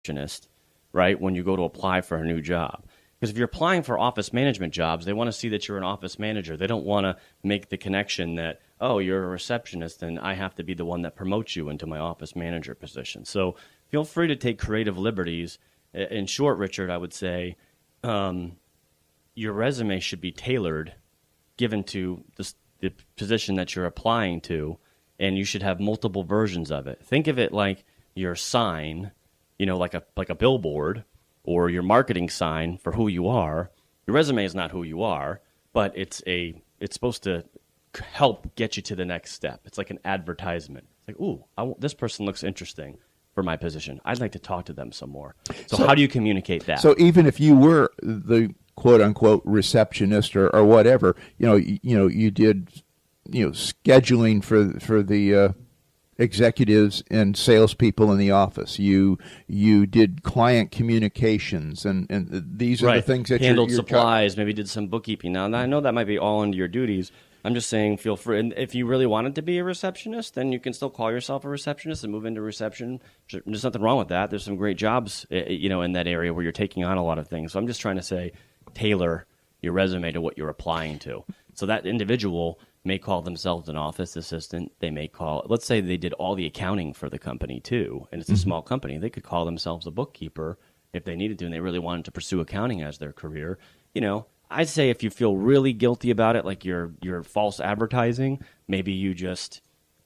receptionist, right, when you go to apply for a new job. Because if you're applying for office management jobs, they want to see that you're an office manager. They don't want to make the connection that, oh, you're a receptionist and I have to be the one that promotes you into my office manager position. So feel free to take creative liberties. In short, Richard, I would say your resume should be tailored given to the position that you're applying to, and you should have multiple versions of it. Think of it like your sign, like a billboard, or your marketing sign for who you are. Your resume is not who you are, but it's supposed to help get you to the next step. It's like an advertisement. It's like, ooh, this person looks interesting for my position. I'd like to talk to them some more. So how do you communicate that? So even if you were the quote unquote receptionist or whatever, you did scheduling for the executives and salespeople in the office. You did client communications, and these are the things that handled supplies. Maybe did some bookkeeping. Now I know that might be all under your duties. I'm just saying, feel free. And if you really wanted to be a receptionist, then you can still call yourself a receptionist and move into reception. There's nothing wrong with that. There's some great jobs, in that area where you're taking on a lot of things. So I'm just trying to say, tailor your resume to what you're applying to. So that individual may call themselves an office assistant. They may let's say they did all the accounting for the company too, and it's a small company. They could call themselves a bookkeeper if they needed to, and they really wanted to pursue accounting as their career. I'd say if you feel really guilty about it, like you're false advertising, maybe you just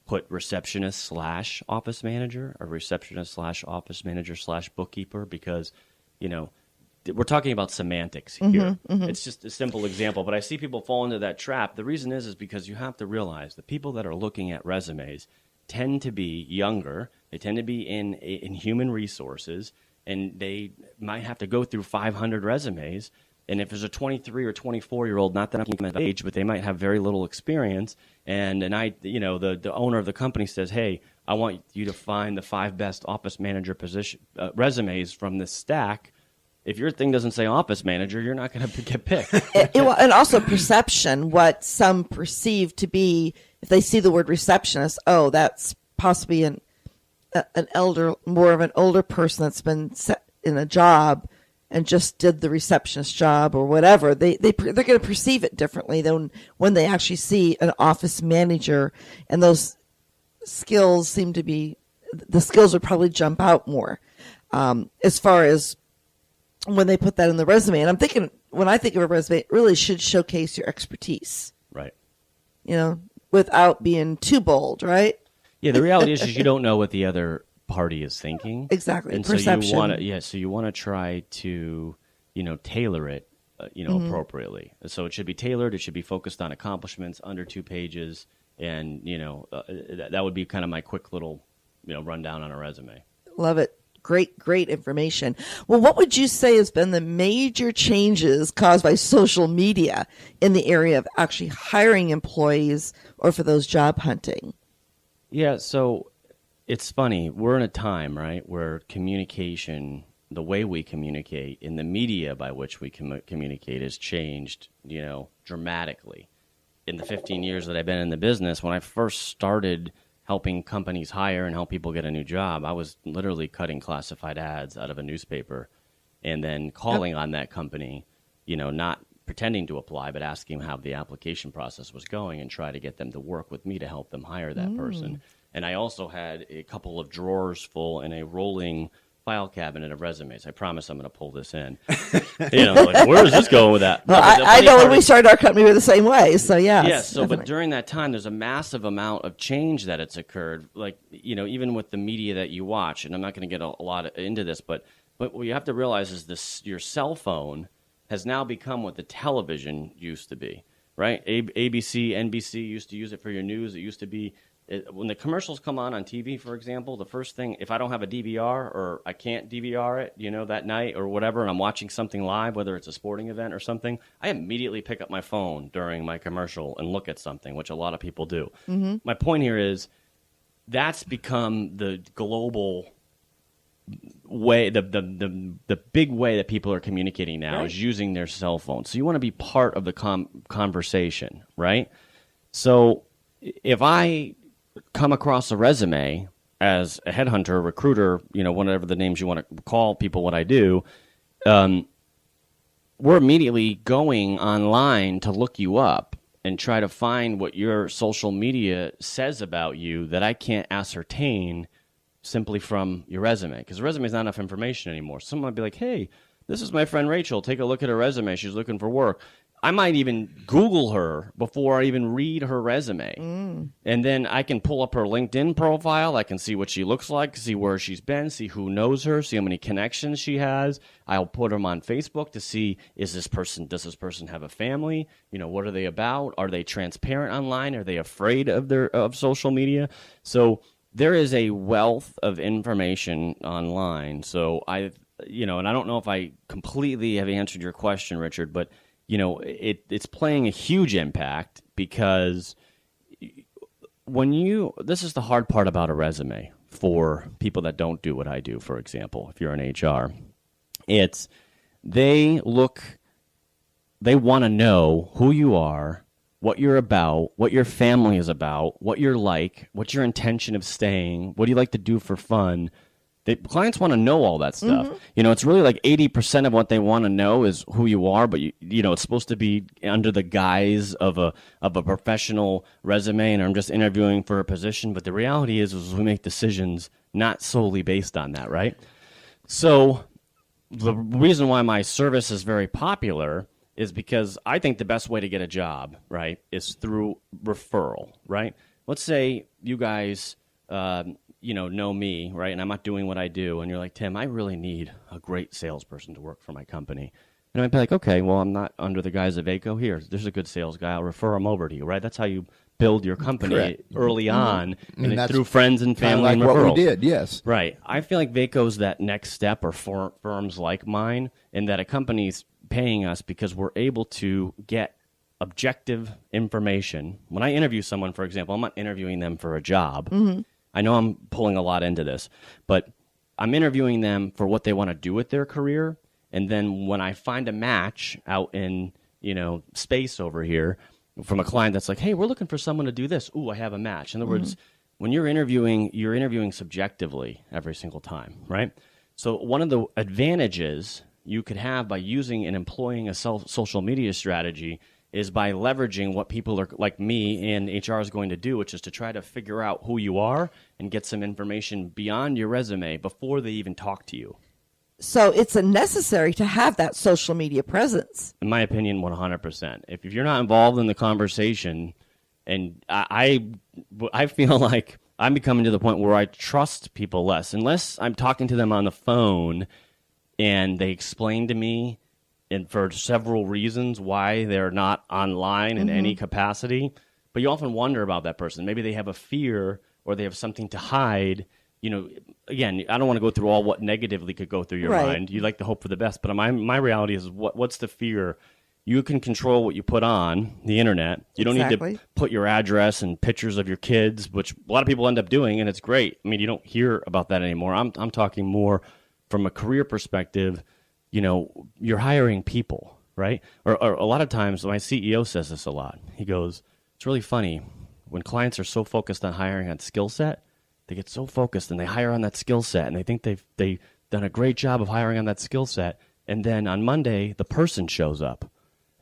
put receptionist / office manager, or receptionist / office manager / bookkeeper, because, we're talking about semantics here. It's just a simple example, but I see people fall into that trap. The reason is because you have to realize the people that are looking at resumes tend to be younger. They tend to be in human resources, and they might have to go through 500 resumes. And if there's a 23 or 24-year-old, not that I'm of age, but they might have very little experience, and the owner of the company says, hey, I want you to find the 5 best office manager resumes from this stack. If your thing doesn't say office manager, you're not going to get picked. And also perception, what some perceive to be, if they see the word receptionist, oh, that's possibly more of an older person that's been set in a job and just did the receptionist job or whatever. They're going to perceive it differently than when they actually see an office manager, and those skills the skills would probably jump out more as far as when they put that in the resume. And I'm thinking, when I think of a resume, it really should showcase your expertise. Right. Without being too bold, right? Yeah, the reality is you don't know what the other party is thinking. Exactly. And perception. So you want to try to, tailor it, appropriately. So it should be tailored. It should be focused on accomplishments under 2 pages. And, that would be kind of my quick little, rundown on a resume. Love it. Great information. Well, what would you say has been the major changes caused by social media in the area of actually hiring employees or for those job hunting? Yeah, so it's funny. We're in a time, right, where communication, the way we communicate, in the media by which we communicate has changed, dramatically. In the 15 years that I've been in the business, when I first started helping companies hire and help people get a new job, I was literally cutting classified ads out of a newspaper and then calling on that company, not pretending to apply, but asking how the application process was going and try to get them to work with me to help them hire that person. And I also had a couple of drawers full and a rolling file cabinet of resumes. I promise I'm going to pull this in. Where is this going with that? Well, I know when we started our company, we were the same way. So yeah. Yeah. So, but during that time, there's a massive amount of change that it's occurred. Like, even with the media that you watch, and I'm not going to get a lot into this, but what you have to realize is this: your cell phone has now become what the television used to be. Right? ABC, NBC used to use it for your news. It used to be. When the commercials come on TV, for example, the first thing, if I don't have a DVR or I can't DVR it, that night or whatever, and I'm watching something live, whether it's a sporting event or something, I immediately pick up my phone during my commercial and look at something, which a lot of people do. Mm-hmm. My point here is that's become the global way, the big way that people are communicating now is using their cell phone. So you want to be part of the conversation, right? So if I come across a resume as a headhunter, recruiter, whatever the names you want to call people, what I do, we're immediately going online to look you up and try to find what your social media says about you that I can't ascertain simply from your resume, because the resume is not enough information anymore. Someone might be like, hey, this is my friend Rachel. Take a look at her resume. She's looking for work. I might even Google her before I even read her resume. And then I can pull up her LinkedIn profile. I can see what she looks like, see where she's been, see who knows her, see how many connections she has. I'll put them on Facebook to see, does this person have a family? What are they about? Are they transparent online? Are they afraid of social media? So there is a wealth of information online. So and I don't know if I completely have answered your question, Richard, but it's playing a huge impact, because this is the hard part about a resume for people that don't do what I do. For example, if you're in HR, they want to know who you are, what you're about, what your family is about, what you're like, what's your intention of staying, what do you like to do for fun. The clients want to know all that stuff. It's really like 80% of what they want to know is who you are, but it's supposed to be under the guise of a professional resume, and I'm just interviewing for a position. But the reality is we make decisions not solely based on that, right? So the reason why my service is very popular is because I think the best way to get a job, right, is through referral, right? Let's say you guys know me, right? And I'm not doing what I do. And you're like, Tim, I really need a great salesperson to work for my company. And I'd be like, okay, well, I'm not under the guise of ACO here. There's a good sales guy. I'll refer him over to you, right? That's how you build your company early on, and it's through friends and family and referrals. What we did, yes. Right. I feel like Vaco's that next step, or firms like mine, and that a company's paying us because we're able to get objective information. When I interview someone, for example, I'm not interviewing them for a job. I know I'm pulling a lot into this, but I'm interviewing them for what they want to do with their career. And then when I find a match out in, space over here from a client that's like, hey, we're looking for someone to do this. Ooh, I have a match. In other words, when you're interviewing subjectively every single time, right? So one of the advantages you could have by using and employing a social media strategy is by leveraging what people are like me and HR is going to do, which is to try to figure out who you are and get some information beyond your resume before they even talk to you. So it's necessary to have that social media presence. In my opinion, 100%. If you're not involved in the conversation, and I feel like I'm becoming to the point where I trust people less. Unless I'm talking to them on the phone and they explain to me, and for several reasons, why they're not online in any capacity. But you often wonder about that person. Maybe they have a fear, or they have something to hide. Again, I don't want to go through all what negatively could go through your mind. You like to hope for the best. But my reality is, what's the fear? You can control what you put on the internet. You don't need to put your address and pictures of your kids, which a lot of people end up doing, and it's great. I mean, you don't hear about that anymore. I'm talking more from a career perspective. You're hiring people, right? Or a lot of times, my CEO says this a lot. He goes, it's really funny. When clients are so focused on hiring on skill set, they get so focused and they hire on that skill set, and they think they've done a great job of hiring on that skill set. And then on Monday, the person shows up.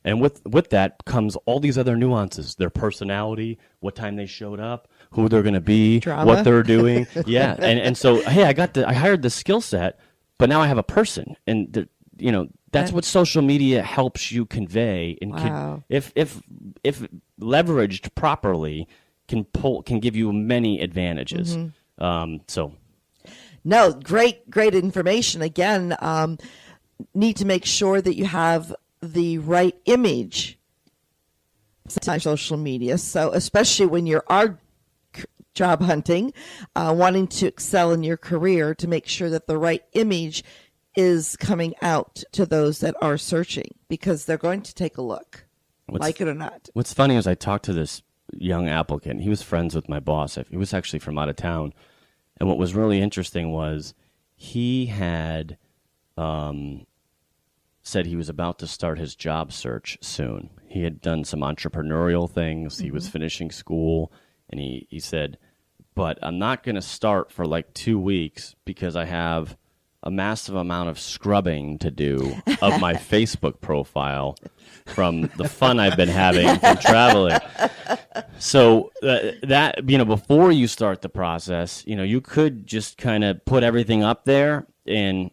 And with that comes all these other nuances, their personality, what time they showed up, who they're going to be, drama, what they're doing. Yeah. And so, hey, I hired the skill set, but now I have a person. And that's what social media helps you convey, and if leveraged properly, can give you many advantages. No, great information. Again, need to make sure that you have the right image on social media. So especially when you are job hunting, wanting to excel in your career, to make sure that the right image is coming out to those that are searching, because they're going to take a look, like it or not. What's funny is I talked to this young applicant. He was friends with my boss. He was actually from out of town. And what was really interesting was he had said he was about to start his job search soon. He had done some entrepreneurial things. He was finishing school, and he said, but I'm not going to start for like 2 weeks because I have a massive amount of scrubbing to do of my Facebook profile from the fun I've been having from traveling. So that, before you start the process, you could just kind of put everything up there, and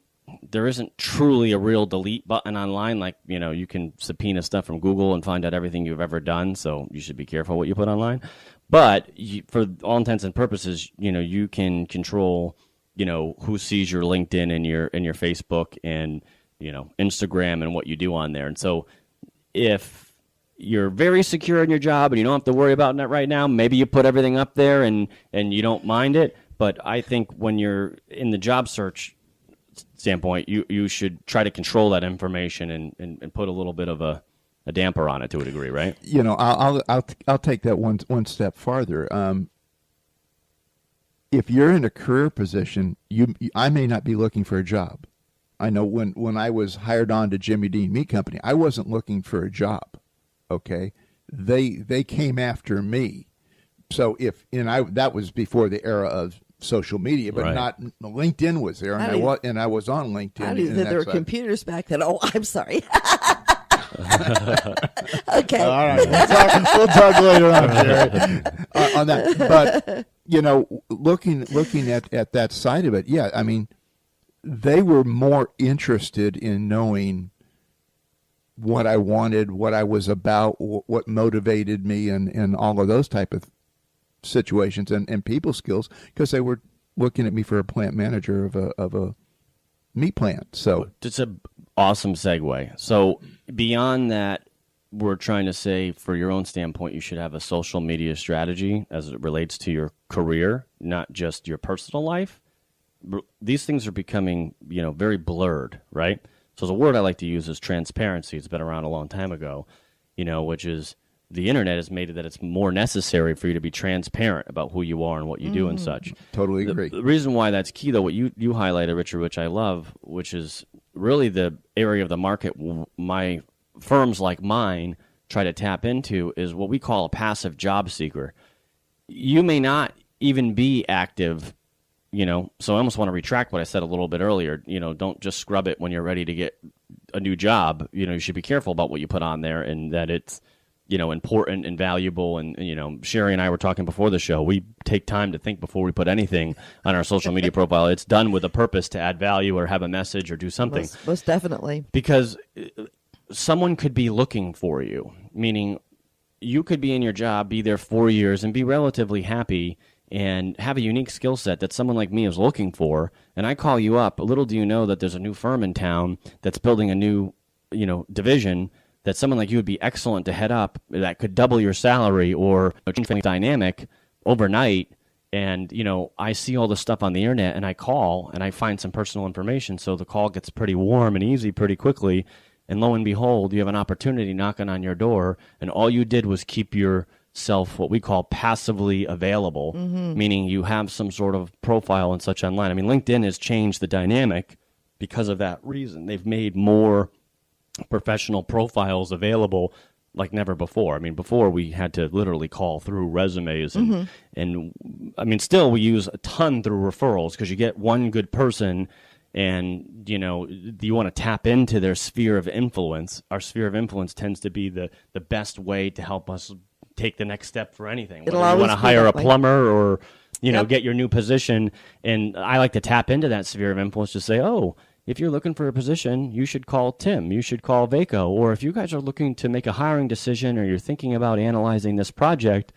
there isn't truly a real delete button online. Like, you can subpoena stuff from Google and find out everything you've ever done. So you should be careful what you put online. But for all intents and purposes, you can control, who sees your LinkedIn and your Facebook and, Instagram and what you do on there. And so if you're very secure in your job and you don't have to worry about that right now, maybe you put everything up there and you don't mind it. But I think when you're in the job search standpoint, you should try to control that information and put a little bit of a damper on it to a degree, right? I'll take that one step farther. If you're in a career position, I may not be looking for a job. I know when I was hired on to Jimmy Dean Meat Company, I wasn't looking for a job. Okay, they came after me. So that was before the era of social media, but right. Not LinkedIn was there, and I was on LinkedIn. I didn't think there were computers back then. Oh, I'm sorry. Okay. All right, we'll talk later on, Jerry, on that. But looking at that side of it, yeah, I mean, they were more interested in knowing what I wanted, what I was about, what motivated me, and all of those type of situations and people skills, because they were looking at me for a plant manager of a meat plant. So it's an awesome segue. So beyond that, we're trying to say, for your own standpoint, you should have a social media strategy as it relates to your career, not just your personal life. These things are becoming, very blurred, right? So the word I like to use is transparency. It's been around a long time ago, which is the internet has made it that it's more necessary for you to be transparent about who you are and what you do and such. Totally agree. The reason why that's key, though, what you highlighted, Richard, which I love, which is really the area of the market my firms like mine try to tap into, is what we call a passive job seeker. You may not even be active, so I almost want to retract what I said a little bit earlier. Don't just scrub it when you're ready to get a new job. You should be careful about what you put on there, and that it's important and valuable. And, Cheri and I were talking before the show. We take time to think before we put anything on our social media profile. It's done with a purpose to add value or have a message or do something. Most definitely. Because someone could be looking for you, meaning you could be in your job, be there 4 years, and be relatively happy and have a unique skill set that someone like me is looking for. And I call you up. Little do you know that there's a new firm in town that's building a new, division that someone like you would be excellent to head up, that could double your salary or change the dynamic overnight. And, I see all this stuff on the internet, and I call and I find some personal information. So the call gets pretty warm and easy pretty quickly. And lo and behold, you have an opportunity knocking on your door, and all you did was keep yourself what we call passively available, meaning you have some sort of profile and such online. I mean, LinkedIn has changed the dynamic because of that reason. They've made more professional profiles available like never before. I mean, before we had to literally call through resumes and I mean, still we use a ton through referrals, because you get one good person and, you want to tap into their sphere of influence. Our sphere of influence tends to be the best way to help us take the next step for anything. Whether you want to hire a plumber or, get your new position. And I like to tap into that sphere of influence to say, oh, if you're looking for a position, you should call Tim. You should call Vaco. Or if you guys are looking to make a hiring decision, or you're thinking about analyzing this project,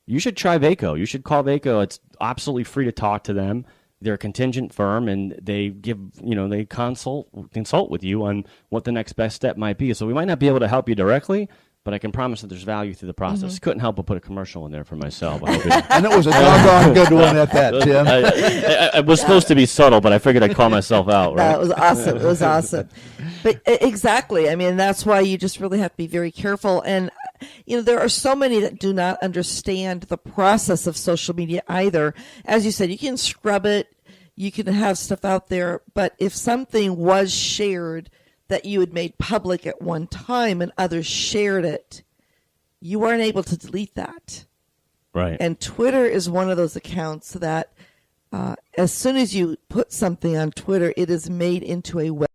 you should try Vaco. You should call Vaco. It's absolutely free to talk to them. They're a contingent firm, and they give, they consult with you on what the next best step might be. So we might not be able to help you directly, but I can promise that there's value through the process. Couldn't help but put a commercial in there for myself. And it was a doggone good one at that, Tim. I was supposed to be subtle, but I figured I'd call myself out. Right? No, it was awesome. It was awesome. But exactly. I mean, that's why you just really have to be very careful. And, there are so many that do not understand the process of social media either. As you said, you can scrub it. You can have stuff out there. But if something was shared that you had made public at one time and others shared it, you weren't able to delete that. Right. And Twitter is one of those accounts that as soon as you put something on Twitter, it is made into a web